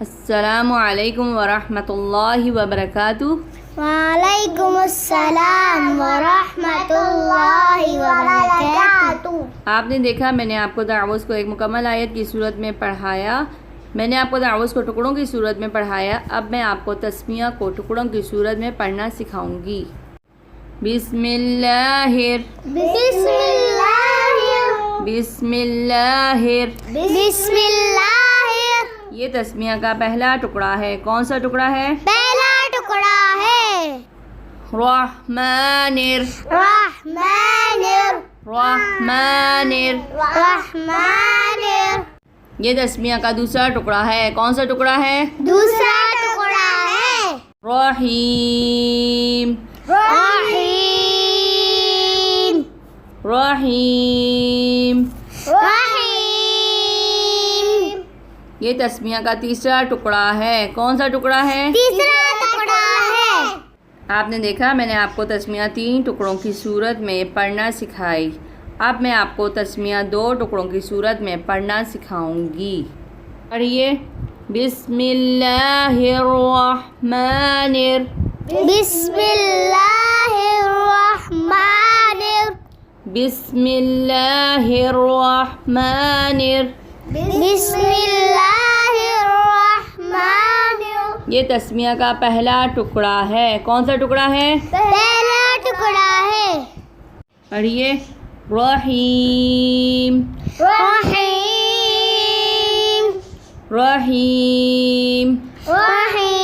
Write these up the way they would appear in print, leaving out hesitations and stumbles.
السلام علیکم ورحمۃ اللہ وبرکاتہ۔ وعلیکم السلام ورحمۃ اللہ وبرکاتہ۔ آپ نے دیکھا میں نے آپ کو تعوذ کو ایک مکمل آیت کی صورت میں پڑھایا، میں نے آپ کو تعوذ کو ٹکڑوں کی صورت میں پڑھایا، اب میں آپ کو تسمیہ کو ٹکڑوں کی صورت میں پڑھنا سکھاؤں گی۔ بسم اللہ بسم اللہ بسم اللہ۔ بسم اللہ۔ یہ تسمیہ کا پہلا ٹکڑا ہے۔ کون سا ٹکڑا ہے؟ پہلا ٹکڑا ہے۔ رحمن رحمن رحمن۔ رحمن۔ یہ تسمیہ کا دوسرا ٹکڑا ہے۔ کون سا ٹکڑا ہے؟ دوسرا ٹکڑا ہے۔ رحیم رحیم۔ رحیم۔ رحیم۔ یہ تسمیہ کا تیسرا ٹکڑا ہے۔ کون سا ٹکڑا ہے؟ تیسرا ٹکڑا ہے۔ آپ نے دیکھا میں نے آپ کو تسمیہ 3 ٹکڑوں کی صورت میں پڑھنا سکھائی، اب میں آپ کو تسمیہ 2 ٹکڑوں کی صورت میں پڑھنا سکھاؤں گی۔ پڑھیے۔ بسم اللہ الرحمن بسم اللہ الرحمن بسم اللہ الرحمن۔ بسم اللہ الرحمن۔ یہ تسمیہ کا پہلا ٹکڑا ہے۔ کون سا ٹکڑا ہے؟ پہلا ٹکڑا ہے۔ پڑھیے۔ رحیم رحیم۔ رحیم۔ رحیم۔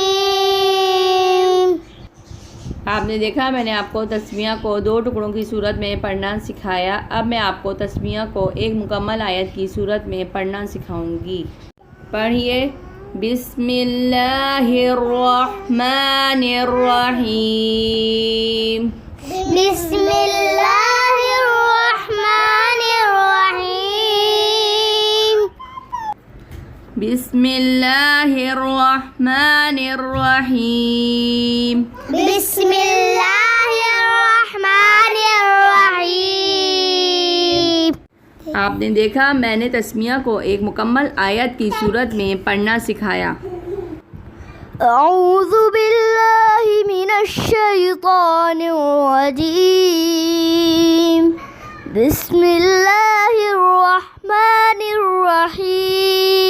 آپ نے دیکھا میں نے آپ کو تسمیہ کو 2 ٹکڑوں کی صورت میں پڑھنا سکھایا، اب میں آپ کو تسمیہ کو ایک مکمل آیت کی صورت میں پڑھنا سکھاؤں گی۔ پڑھیے۔ بسم اللہ الرحمن الرحیم۔ بسم اللہ الرحمن الرحیم۔ بسم اللہ الرحمن الرحیم۔ بسم اللہ الرحمن الرحیم۔ آپ نے دیکھا میں نے تسمیہ کو ایک مکمل آیت کی صورت میں پڑھنا سکھایا۔ اعوذ باللہ من الشیطان الرجیم۔ بسم اللہ الرحمن الرحیم۔